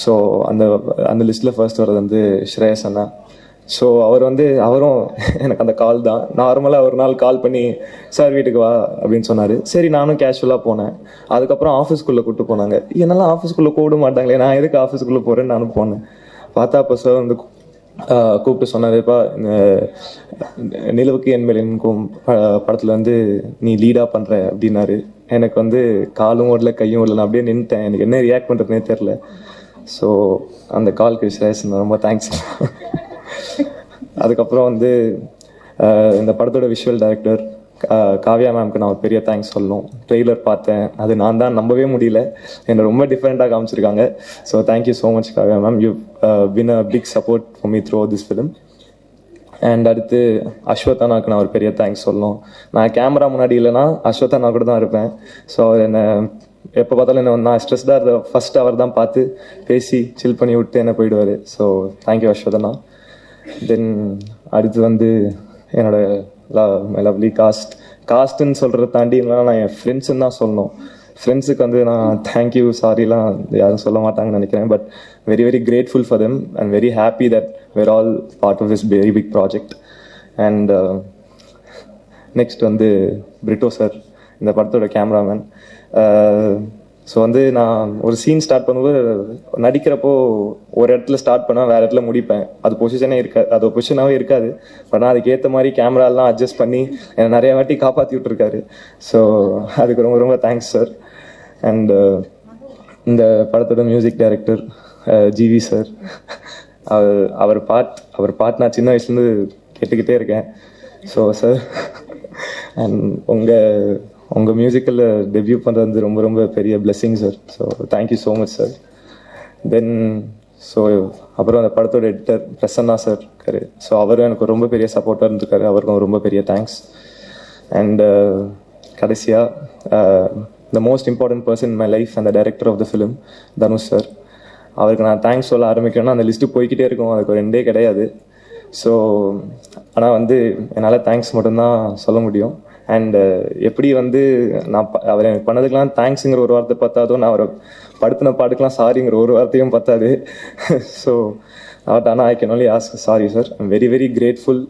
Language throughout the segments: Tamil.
ஸோ அந்த அந்த லிஸ்ட்டில் ஃபர்ஸ்ட் வர்றது வந்து ஸ்ரேயஸ் அண்ணா. ஸோ அவரும் எனக்கு அந்த கால் தான். நார்மலாக ஒரு நாள் கால் பண்ணி சார் வீட்டுக்கு வா அப்படின்னு சொன்னார். சரி நானும் கேஷுவலாக போனேன். அதுக்கப்புறம் ஆஃபீஸ்க்குள்ளே கூப்பிட்டு போனாங்க. என்னெல்லாம் ஆஃபீஸ்க்குள்ளே கூப்பிட மாட்டாங்களே, நான் எதுக்கு ஆஃபீஸ்க்குள்ளே போகிறேன்னு நானும் போனேன். பார்த்தா அப்போ சார் வந்து கூப்பிட்டு சொன்னாருப்பா, இந்த நிலவுக்கு என் மேல் எனக்கும் படத்தில் வந்து நீ லீடாக பண்ணுற அப்படின்னாரு. எனக்கு வந்து காலும் ஓடல கையும் ஓடல, நான் அப்படியே நின்றுட்டேன். எனக்கு என்ன ரியாக்ட் பண்ணுறதுனே தெரில. ஸோ அந்த கால்க்கு ஸ்ரேயஸ் ரொம்ப தேங்க்ஸ். அதுக்கப்புறம் வந்து இந்த படத்தோட விஷுவல் டைரக்டர் காவ்யா மேம்க்கு நான் ஒரு பெரிய தேங்க்ஸ் சொல்லணும். ட்ரெய்லர் பார்த்தேன், அது நான் தான் நம்பவே முடியல, என்னை ரொம்ப டிஃப்ரெண்ட்டாக காமிச்சிருக்காங்க. So thank you so much Kavya ma'am, you been a big support for me through this film. And அடுத்து அஸ்வத்தானாக்கு நான் ஒரு பெரிய தேங்க்ஸ் சொல்லணும். நான் கேமரா முன்னாடி இல்லைன்னா அஸ்வத்தானா கூட தான் இருப்பேன். ஸோ அவர் என்னை எப்போ பார்த்தாலும் என்ன நான் ஸ்ட்ரெஸ்டாக இருந்த ஃபர்ஸ்ட் அவர் தான் பார்த்து பேசி சில் பண்ணி விட்டு என்ன போயிடுவார். So thank you அஸ்வத்தானா. தென் அடுத்து வந்து என்னோட லவ்லி காஸ்ட்ன்னு சொல்கிறத தாண்டி இல்லைனா நான் என் ஃப்ரெண்ட்ஸுன்னு தான் சொல்லணும். ஃப்ரெண்ட்ஸுக்கு வந்து நான் தேங்க்யூ சாரிலாம் யாரும் சொல்ல மாட்டாங்கன்னு நினைக்கிறேன். But very very grateful for them and very happy that we're all part of this very big project. And next வந்து பிரிட்டோ சார், இந்த படத்தோட கேமராமேன். ஸோ வந்து நான் ஒரு சீன் ஸ்டார்ட் பண்ணும்போது நடிக்கிறப்போ ஒரு இடத்துல ஸ்டார்ட் பண்ணால் வேறு இடத்துல முடிப்பேன். அது பொசிஷனே இருக்காது, அது பொசிஷனாகவே இருக்காது. பட் நான் அதுக்கேற்ற மாதிரி கேமராலாம் அட்ஜஸ்ட் பண்ணி என்னை நிறைய வாட்டி காப்பாற்றி விட்டுருக்காரு. ஸோ அதுக்கு ரொம்ப ரொம்ப தேங்க்ஸ் சார். அண்ட் இந்த படத்தோட மியூசிக் டைரக்டர் ஜிவி சார், அவர் பாட் நான் சின்ன வயசுலேருந்து கேட்டுக்கிட்டே இருக்கேன். ஸோ சார், அண்ட் உங்கள் மியூசிக்கில் டெபியூ பண்ணுறது வந்து ரொம்ப ரொம்ப பெரிய blessing sir. So thank you so much sir. Then அப்புறம் அந்த படத்தோட எடிட்டர் பிரசன்னா சார் இருக்காரு. ஸோ அவரும் எனக்கு ரொம்ப பெரிய சப்போர்ட்டாக இருந்திருக்காரு, அவருக்கும் ரொம்ப பெரிய தேங்க்ஸ். அண்ட் கடைசியாக the most important person in my life and the director of the film Dhanush sir. அவருக்கு நான் தேங்க்ஸ் சொல்ல ஆரம்பிக்கணும்னா அந்த லிஸ்ட்டு போய்கிட்டே இருக்கும், அதுக்கு ஒரு எண்டே கிடையாது. ஸோ ஆனால் வந்து என்னால் தேங்க்ஸ் மட்டும்தான் சொல்ல முடியும். அண்ட் எப்படி வந்து நான் அவர் எனக்கு பண்ணதுக்கெலாம் தேங்க்ஸுங்கிற ஒரு வார்த்தை பத்தாதோ, நான் அவரை படுத்தின பாட்டுக்கெலாம் சாரிங்கிற ஒரு வார்த்தையும் பத்தாது. ஸோ ஆனால் I can only ask sorry sir. I'm very very grateful.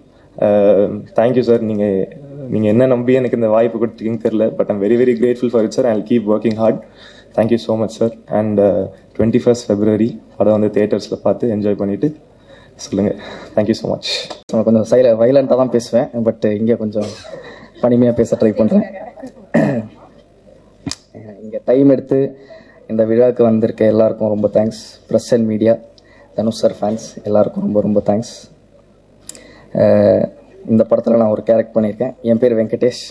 Thank you sir. நீங்கள் என்ன நம்பி எனக்கு இந்த வாய்ப்பு கொடுத்தீங்கன்னு தெரில, but I'm very very grateful for it sir. I will keep working hard. Thank you so much sir. And 21st February படம் வந்து தியேட்டர்ஸில் பார்த்து என்ஜாய் பண்ணிவிட்டு சொல்லுங்கள். Thank you so much. நான் கொஞ்சம் வைலண்ட்டாக தான் பேசுவேன், பட் இங்கே கொஞ்சம் பனிமையாக பேச ட்ரை பண்ணுறேன். இங்கே டைம் எடுத்து இந்த விழாவுக்கு வந்திருக்க எல்லாருக்கும் ரொம்ப thanks. Press and media, Dhanush sir fans எல்லாருக்கும் ரொம்ப ரொம்ப தேங்க்ஸ். இந்த படத்தில் நான் ஒரு கேரக்டர் பண்ணியிருக்கேன். என் பேர் வெங்கடேஷ்.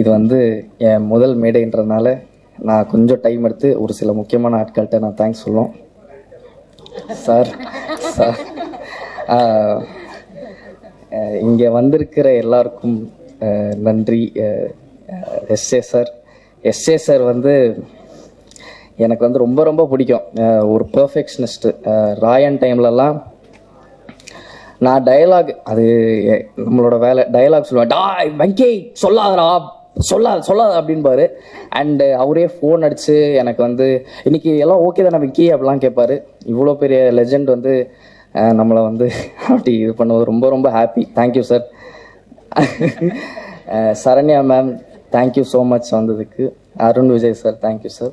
இது வந்து என் முதல் மேடைன்றதுனால நான் கொஞ்சம் டைம் எடுத்து ஒரு சில முக்கியமான ஆட்கள்கிட்ட நான் தேங்க்ஸ் சொல்லுவோம். சார் இங்கே வந்திருக்கிற எல்லாருக்கும் நன்றி. எஸ்ஏ சார் வந்து எனக்கு வந்து ரொம்ப ரொம்ப பிடிக்கும். ஒரு பெர்ஃபெக்ஷனிஸ்ட்டு. ராயன் டைம்லலாம் நான் டயலாக், அது நம்மளோட வேலை, டயலாக் சொல்லுவேன். வெங்கி சொல்லாத அப்படின்பாரு. அண்டு அவரே ஃபோன் அடித்து எனக்கு வந்து இன்னைக்கு எல்லாம் ஓகே தானே வெங்கி அப்படிலாம் கேட்பாரு. இவ்வளோ பெரிய லெஜெண்ட் வந்து நம்மளை வந்து அப்படி இது பண்ணுவது ரொம்ப ரொம்ப happy. Thank you sir. Saranya ma'am thank you so much வந்ததுக்கு. Arun Vijay sir thank you sir.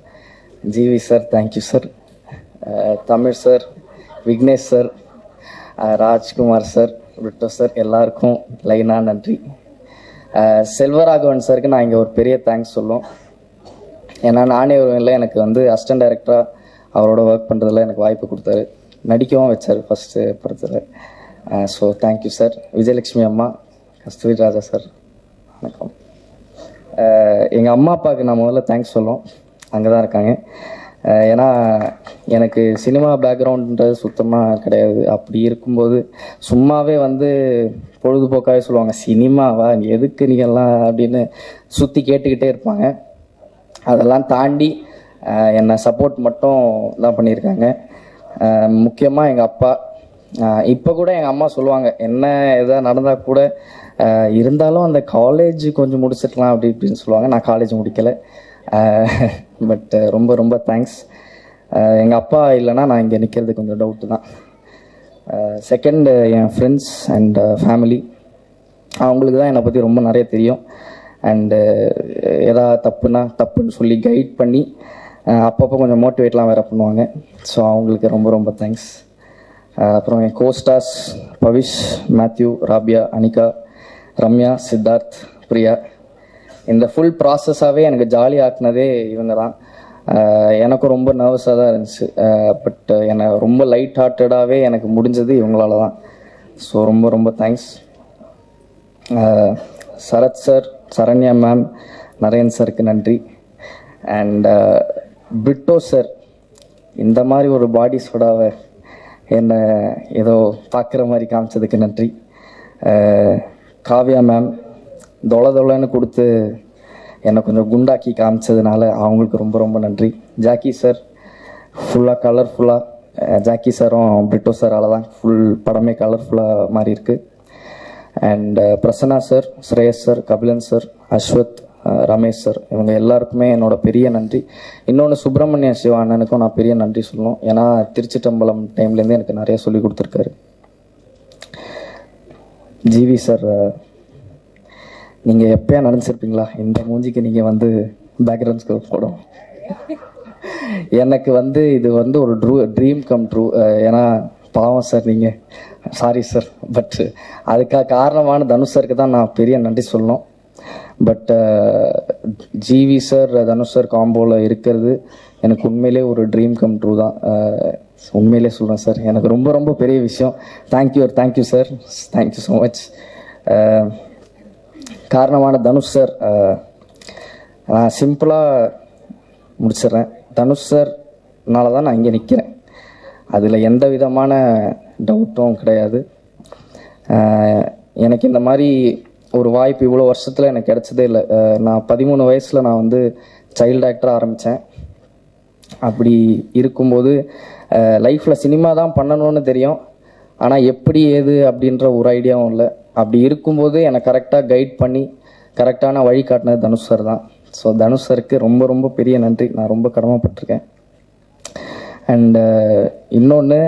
GV sir thank you sir. Tamil sir, Vignesh sir, Rajkumar sir, Brito sir எல்லாருக்கும் லைனாக நன்றி. செல்வராகவன் சாருக்கு நான் இங்கே ஒரு பெரிய தேங்க்ஸ் சொல்லுவோம். ஏன்னா நானே இல்லை, எனக்கு வந்து அசிஸ்டன்ட் டைரக்டராக அவரோட ஒர்க் பண்ணுறதுல எனக்கு வாய்ப்பு கொடுத்தாரு, நடிக்கவும் வச்சார் ஃபஸ்ட்டு படத்தில். So thank you sir. விஜயலட்சுமி அம்மா, கஸ்தூரி ராஜா சார் வணக்கம். எங்கள் அம்மா அப்பாவுக்கு நான் முதல்ல தேங்க்ஸ் சொல்லுவோம், அங்கே தான் இருக்காங்க. ஏன்னா எனக்கு சினிமா பேக்ரவுண்டுன்றது சுத்தமாக கிடையாது. அப்படி இருக்கும்போது சும்மாவே வந்து பொழுதுபோக்காகவே சொல்லுவாங்க, சினிமாவா எதுக்கு நீங்கள்லாம் அப்படின்னு சுற்றி கேட்டுக்கிட்டே இருப்பாங்க. அதெல்லாம் தாண்டி என்னை சப்போர்ட் மட்டும் தான் பண்ணியிருக்காங்க. முக்கியமாக எங்கள் அப்பா. இப்போ கூட எங்கள் அம்மா சொல்லுவாங்க, என்ன எதாவது நடந்தால் கூட இருந்தாலும் அந்த காலேஜ் கொஞ்சம் முடிச்சிடலாம் அப்படி இப்படின்னு சொல்லுவாங்க. நான் காலேஜ் முடிக்கலை. பட் ரொம்ப ரொம்ப தேங்க்ஸ். எங்கள் அப்பா இல்லைன்னா நான் இங்கே நிற்கிறது கொஞ்சம் டவுட்டு தான். Second, N friends and family, அவங்களுக்கு தான் என்னை பற்றி ரொம்ப நிறைய தெரியும். அண்டு எதாவது தப்புன்னு சொல்லி கைட் பண்ணி அப்பப்போ கொஞ்சம் மோட்டிவேட்லாம் வேறு பண்ணுவாங்க. ஸோ அவங்களுக்கு ரொம்ப ரொம்ப தேங்க்ஸ். அப்புறம் என் கோஸ்டார்ஸ் பவிஷ், மேத்யூ, ராபியா, அனிகா, ரம்யா, சித்தார்த், பிரியா, இந்த ஃபுல் ப்ராசஸாகவே எனக்கு ஜாலி ஆக்குனதே இவங்க தான். எனக்கும் ரொம்ப நர்வஸாக தான் இருந்துச்சு. பட் என்னை ரொம்ப லைட் ஹார்ட்டடாகவே எனக்கு முடிஞ்சது இவங்களால தான். ஸோ ரொம்ப ரொம்ப thanks. Sarath sir, Saranya ma'am, Naren சாருக்கு நன்றி. அண்ட் பிரிட்டோ சார், இந்த மாதிரி ஒரு பாடி சோடாவை என்னை ஏதோ பார்க்குற மாதிரி காமிச்சதுக்கு நன்றி. காவ்யா மேம் தொலைன்னு கொடுத்து என்னை கொஞ்சம் குண்டாக்கி காமிச்சதுனால அவங்களுக்கு ரொம்ப ரொம்ப நன்றி. ஜாக்கி சார், ஃபுல்லாக கலர்ஃபுல்லாக ஜாக்கி சாரும் பிரிட்டோ சாரால் தான் ஃபுல் படமே கலர்ஃபுல்லாக மாறி இருக்குது. And Prasanna sir, Shreyas sir, Kabilan sir, Ashwath, Ramesh sir, இவங்க எல்லாருக்குமே என்னோட பெரிய நன்றி. இன்னொன்று சுப்பிரமணிய சிவா அண்ணனுக்கும் நான் பெரிய நன்றி சொல்லணும். ஏன்னா திருச்சிட்டம்பலம் டைம்லேருந்து எனக்கு நிறைய சொல்லி கொடுத்துருக்காரு. ஜிவி சார், நீங்கள் எப்போயா நினச்சிருப்பீங்களா இந்த மூஞ்சிக்கு நீங்கள் வந்து பேக்ரவுண்ட் ஸ்கோர் போடும்? எனக்கு வந்து இது வந்து ஒரு ட்ரீம் கம் ட்ரூ. ஏன்னா பாவம் சார் நீங்கள், சாரி சார், பட் அதுக்காக காரணமான தனுஷ் சாருக்கு தான் நான் பெரிய நன்றி சொல்லணும். But GV sir, Dhanush sir காம்போவில் இருக்கிறது எனக்கு உண்மையிலே ஒரு ட்ரீம் கம் ட்ரூ தான். உண்மையிலே சொல்கிறேன் சார், எனக்கு ரொம்ப ரொம்ப பெரிய விஷயம். Thank you sir, thank you so much. காரணமான தனுஷ் சார், நான் சிம்பிளாக முடிச்சிடுறேன். தனுஷ் சார்னால தான் நான் இங்கே நிற்கிறேன், அதில் எந்த விதமான டவுட்டும் கிடையாது. எனக்கு இந்த மாதிரி ஒரு வாய்ப்பு இவ்வளோ வருஷத்தில் எனக்கு கிடைச்சதே இல்லை. நான் 13 வயசில் நான் வந்து சைல்டு ஆக்டராக ஆரம்பித்தேன். அப்படி இருக்கும்போது லைஃப்பில் சினிமா தான் பண்ணணும்னு தெரியும், ஆனால் எப்படி ஏது அப்படின்ற ஒரு ஐடியாவும் இல்லை. அப்படி இருக்கும்போது என்னை கரெக்டாக கைட் பண்ணி கரெக்டான வழி காட்டினது தனுஷ் சார் தான். ஸோ தனுஷ் சாருக்கு ரொம்ப ரொம்ப பெரிய நன்றி, நான் ரொம்ப கடமைப்பட்டிருக்கேன். அண்டு இன்னொன்று,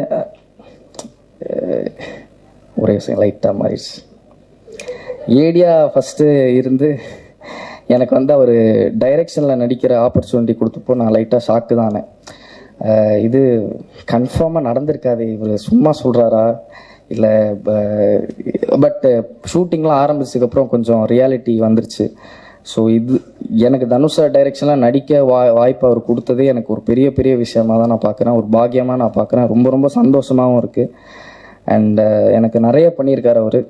ஒரே விஷயம் லைட்டாக மாறிடுச்சு. ஏடியா ஃபஸ்ட்டு இருந்து எனக்கு வந்து அவர் டைரெக்ஷனில் நடிக்கிற ஆப்பர்ச்சுனிட்டி கொடுத்தப்போ நான் லைட்டாக ஷாக்கு தானே. இது கன்ஃபார்மாக நடந்திருக்காது, இவர் சும்மா சொல்கிறாரா இல்லை? பட் ஷூட்டிங்லாம் ஆரம்பிச்சதுக்கப்புறம் கொஞ்சம் ரியாலிட்டி வந்துருச்சு. ஸோ இது எனக்கு தனுஷா டைரெக்ஷனில் நடிக்க வாய்ப்பு அவர் கொடுத்ததே எனக்கு ஒரு பெரிய பெரிய விஷயமாக தான் நான் பார்க்குறேன், ஒரு பாக்கியமாக நான் பார்க்குறேன். ரொம்ப ரொம்ப சந்தோஷமாகவும் இருக்குது. அண்டு எனக்கு நிறைய பண்ணியிருக்காரு அவர்,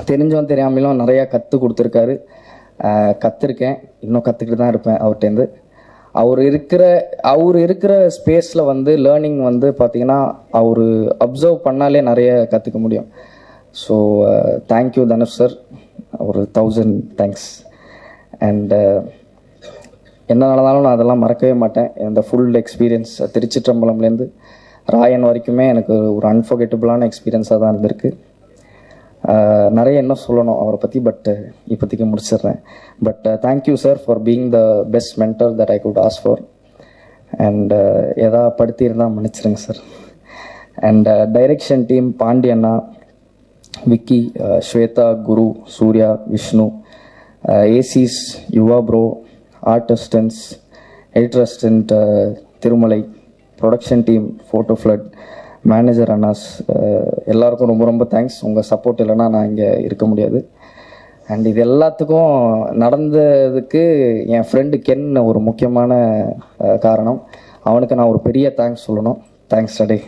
தெரிஞ்சும் தெரியாமலும் நிறையா கற்றுக் கொடுத்துருக்காரு. கற்றுருக்கேன், இன்னும் கற்றுக்கிட்டு தான் இருப்பேன் அவர்கிட்டேருந்து. அவர் இருக்கிற ஸ்பேஸில் வந்து லேர்னிங் வந்து பார்த்திங்கன்னா அவர் அப்சர்வ் பண்ணாலே நிறைய கற்றுக்க முடியும். ஸோ தேங்க்யூ தனுஷ் சார், ஒரு 1000 தேங்க்ஸ். அண்டு என்ன நடந்தாலும் நான் அதெல்லாம் மறக்கவே மாட்டேன். இந்த ஃபுல் எக்ஸ்பீரியன்ஸ் திருச்சிற்றம்பலம்லேருந்து ராயன் வரைக்குமே எனக்கு ஒரு அன்ஃபர்கெட்டபிளான எக்ஸ்பீரியன்ஸாக தான் இருந்திருக்கு. நிறைய என்ன சொல்லணும் அவரை பற்றி, பட் இப்போதைக்கு முடிச்சிடுறேன். But thank you sir for being the best mentor that I could ask for. And எதாவது படுத்தியிருந்தால் மன்னிச்சிருங்க சார். அண்ட் டைரெக்ஷன் டீம் பாண்டியண்ணா, விக்கி, ஸ்வேதா, குரு, சூர்யா, விஷ்ணு, ஏசிஸ், Yuva bro, art assistants, editor assistant Thirumalai, production team photo ஃப்ளட், மேனேஜர் அண்ணாஸ், எல்லாருக்கும் ரொம்ப ரொம்ப தேங்க்ஸ். உங்கள் சப்போர்ட் இல்லைன்னா நான் இங்கே இருக்க முடியாது. அண்ட் இது எல்லாத்துக்கும் நடந்ததுக்கு என் ஃப்ரெண்டு கென் ஒரு முக்கியமான காரணம். அவனுக்கு நான் ஒரு பெரிய தேங்க்ஸ் சொல்லணும். தேங்க்ஸ் டே.